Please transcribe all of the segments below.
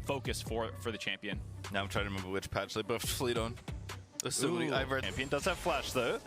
focus for the champion. Now I'm trying to remember which patch they buffed Fleet on. Assuming Ivor champion does have flash though.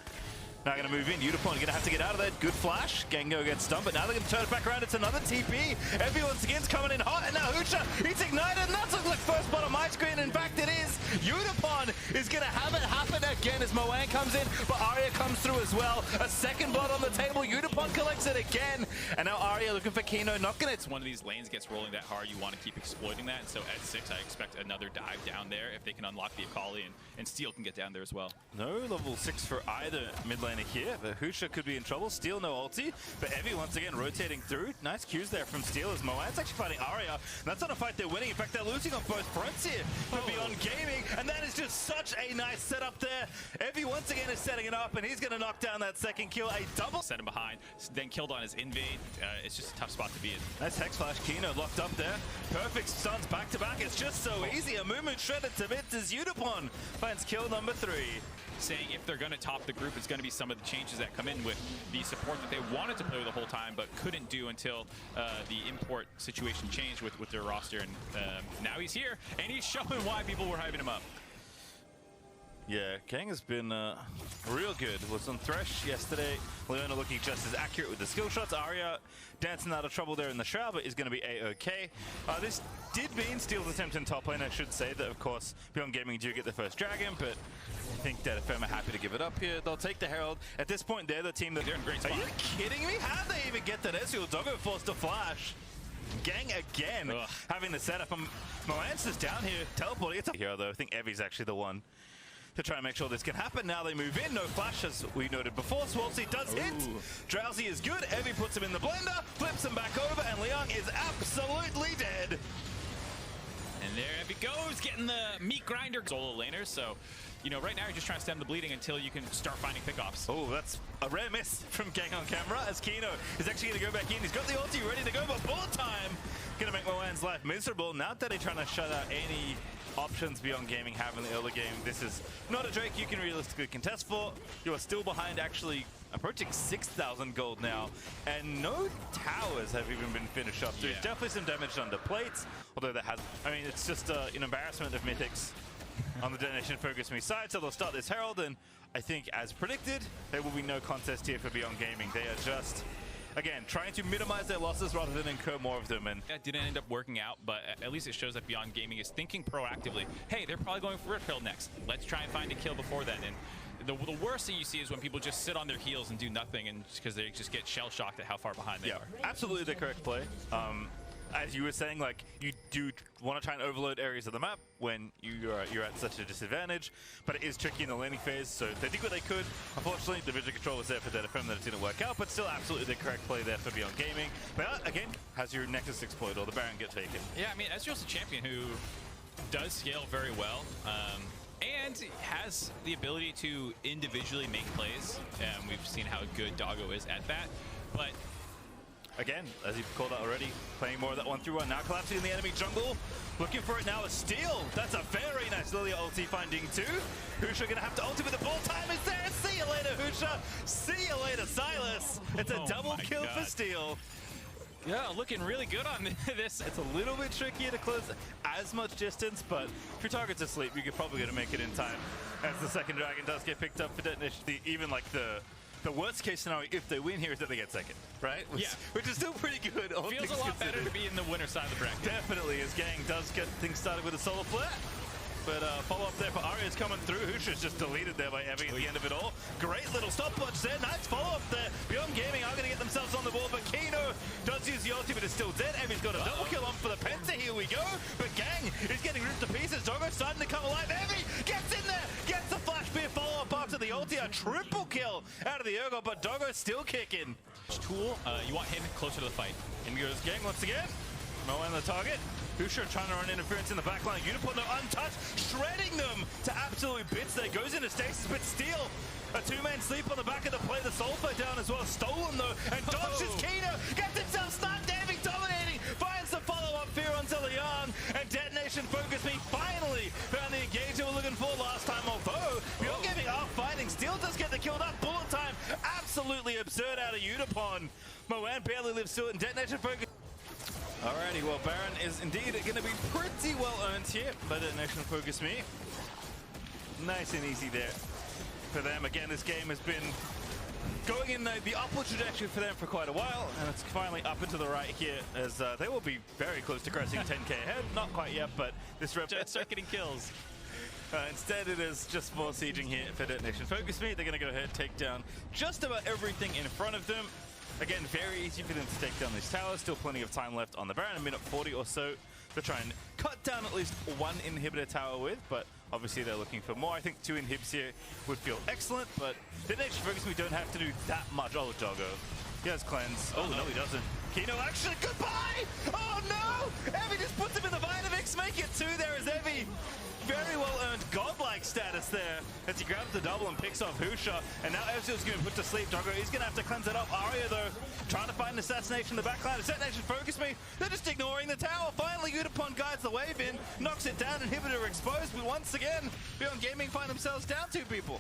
Now going to move in. Udapon going to have to get out of that. Good flash. Gengo gets stunned, but now they're going to turn it back around. It's another TP. Everyone's again's coming in hot, and now Husha, he's ignited, and that's like first spot on my screen. In fact, it is. Udapon is going to have it happen again as Moan comes in, but Arya comes through as well. A second blood on the table. Udapon collects it again, and now Arya looking for Kino. Not going to. It's one of these lanes gets rolling that hard. You want to keep exploiting that, and so at 6, I expect another dive down there if they can unlock the Akali, and Steel can get down there as well. No level 6 for either mid laner here, but Husha could be in trouble. Steel no ulti, but Evie once again rotating through. Nice cues there from Steel as Moan's actually fighting Arya. That's not a fight they're winning. In fact, they're losing on both fronts here for Beyond Gaming, and that is just such a nice setup there. Evie once again is setting it up, and he's going to knock down that second kill. A double. Sent him behind, then killed on his invade. It's just a tough spot to be in. Nice Hex Flash. Kino locked up there. Perfect stuns back to back. It's just so easy. A movement shredded to bits as Udapon finds kill number 3. Saying if they're going to top the group, it's going to be some of the changes that come in with the support that they wanted to play the whole time, but couldn't do until the import situation changed with their roster. And now he's here, and he's showing why people were hyping him up. Yeah, Kang has been real good. Was on Thresh yesterday. Leona looking just as accurate with the skill shots. Arya dancing out of trouble there in the Shroud, but is going to be A-OK. This did mean Steel's attempt in top lane. I should say that, of course, Beyond Gaming do get the first Dragon, but I think DFM are happy to give it up here. They'll take the Herald. At this point, they're the team that... They're in great spot. Are you kidding me? How did they even get that Ezreal? Doggo forced to flash. Gang again, having the setup. Moan's just down here, teleporting. It's a hero, though. I think Evie's actually the one to try and make sure this can happen. Now they move in. No flash, as we noted before. Swalsey does hit. Drowsy is good. Evie puts him in the blender, flips him back over, and Liang is absolutely dead. And there Evie goes, getting the meat grinder. Solo laners, so, you know, right now you're just trying to stem the bleeding until you can start finding pickoffs. Oh, that's a rare miss from Gang on camera, as Kino is actually going to go back in. He's got the ulti ready to go, but bullet time going to make Moan's life miserable. Now that he's trying to shut out any options Beyond Gaming have in the early game. This is not a Drake you can realistically contest for. You are still behind, actually approaching 6,000 gold now, and no towers have even been finished up. There's definitely some damage under plates, although that has, I mean, it's just an embarrassment of Mythics on the Detonation Focus Me side, so they'll start this Herald, and I think as predicted, there will be no contest here for Beyond Gaming. They are just, again, trying to minimize their losses rather than incur more of them. And that didn't end up working out, but at least it shows that Beyond Gaming is thinking proactively. Hey, they're probably going for Rip Hill next. Let's try and find a kill before then. And the worst thing you see is when people just sit on their heels and do nothing, and because they just get shell-shocked at how far behind they are. Absolutely the correct play. As you were saying, like, you do want to try and overload areas of the map when you're at such a disadvantage, but it is tricky in the laning phase, so they did what they could. Unfortunately, the vision control was there for DFM, that it didn't work out, but still absolutely the correct play there for Beyond Gaming. But again, has your Nexus exploit or the Baron get taken? Yeah, I mean, Ezreal's a champion who does scale very well, and has the ability to individually make plays. We've seen how good Doggo is at that, but again, as you've called out already, playing more of that 1-through-1. Now collapsing in the enemy jungle. Looking for it now as Steel. That's a very nice Lilia ulti finding 2. Husha going to have to ulti, but the ball time is there. See you later, Husha. See you later, Silas. It's a double kill for Steel. Yeah, looking really good on this. It's a little bit trickier to close as much distance, but if your target's asleep, you're probably going to make it in time. As the second dragon does get picked up for detonation, even like the worst case scenario, if they win here, is that they get second, right? Which is still pretty good. Feels a lot better to be in the winner side of the bracket. Definitely, as Gang does get things started with a solar flare. But follow-up there for Arya's coming through. Husha's just deleted there by Evie at the end of it all. Great little stopwatch there. Nice follow-up there. Beyond Gaming are going to get themselves on the board, but Kino does use the ulti, but it's still dead. Evie's got a double kill on for the Penta. Here we go. But Gang is getting ripped to pieces. Doggo's starting to come alive. Evie gets in there, gets the flash spear follow-up after the ulti. A triple kill out of the Urgot, but Doggo's still kicking. Tool, you want him closer to the fight. In goes Gang once again. Moan the target. Husha trying to run interference in the backline. Udapon, though, untouched, shredding them to absolute bits there. Goes into stasis, but Steel, a two-man sleep on the back of the play. The Soulfire down as well. Stolen, though, and dodges Kino. Gets himself stunned. Daving dominating. Finds the follow-up fear onto Liang. And Detonation Focus Me finally found the engagement we're looking for last time. Although, Beyond Gaming are fighting. Steel does get the kill. That bullet time, absolutely absurd out of Udapon. Moan barely lives through it, and Detonation Focus Alrighty, well, Baron is indeed going to be pretty well earned here by Detonation Focus Me. Nice and easy there for them. Again, this game has been going in the upward trajectory for them for quite a while, and it's finally up and to the right here as they will be very close to crossing 10k ahead. Not quite yet, but this rep Start getting kills. instead, it is just more sieging here for Detonation Focus Me. They're going to go ahead and take down just about everything in front of them. Again, very easy for them to take down these towers. Still plenty of time left on the Baron, a minute 40 or so to try and cut down at least one inhibitor tower with, but obviously they're looking for more. I think 2 inhibs here would feel excellent, but Detonation Focus Me don't have to do that much. Oh, Doggo. He has cleanse. Oh, no, he doesn't. Kino actually, goodbye! Oh, no! Evie just puts him in the Vitamix. Make it 2 there as Evie. Very well earned godlike status there as he grabs the double and picks off Husha. And now Ezreal's going to put to sleep. Doggo is going to have to cleanse it up. Arya, though, trying to find an assassination in the backline. Detonation Focus Me. They're just ignoring the tower. Finally, Udapon guides the wave in, knocks it down, inhibitor exposed. But once again, Beyond Gaming find themselves down 2 people.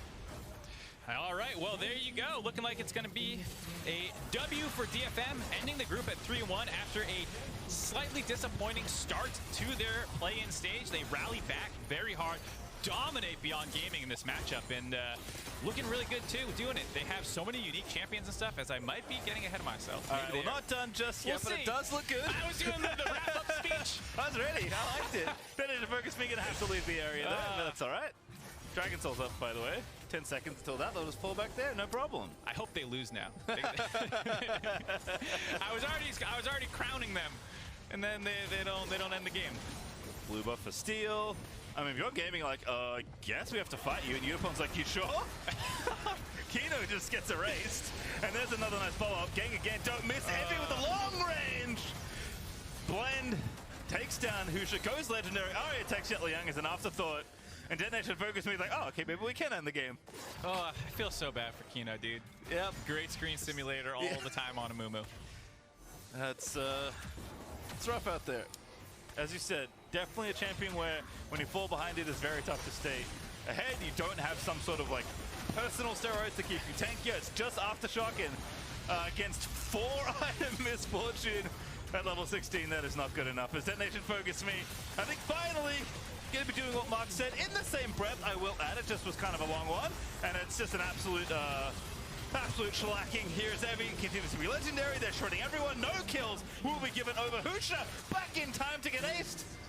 All right, well, there you go. Looking like it's going to be a W for DFM, ending the group at 3-1 after a slightly disappointing start to their play-in stage. They rally back very hard, dominate Beyond Gaming in this matchup, and looking really good, too, doing it. They have so many unique champions and stuff, as I might be getting ahead of myself. All right, well, not done just yet, but it does look good. I was doing the wrap-up speech. I was ready. I liked it. Detonation Focus Me going to have to leave the area there, but that's all right. Dragon Soul's up, by the way. 10 seconds until that. They'll just fall back there, no problem. I hope they lose now. I was already crowning them, and then they don't end the game. Blue buff for steal. I mean, if you're gaming, like, I guess we have to fight you, and Udapon's like, you sure? Kino just gets erased, and there's another nice follow-up. Gang again, don't miss. Evie with the long range. Blend takes down Husha, goes legendary. Arya takes out Liang as an afterthought. And Detonation Focus Me like, oh, okay, maybe we can end the game. Oh, I feel so bad for Kino, dude. Yep. Great screen simulator all the time on Amumu. It's rough out there. As you said, definitely a champion where when you fall behind it, it's very tough to stay ahead. You don't have some sort of like personal steroids to keep you tankier. It's just Aftershock and against 4-item Misfortune at level 16. That is not good enough. As Detonation Focus Me, I think finally going to be doing what Mark said in the same breath. I will add, it just was kind of a long one, and it's just an absolute shellacking. Here's Evie, continues to be legendary. They're shredding everyone. No kills will be given over. Husha back in time to get aced.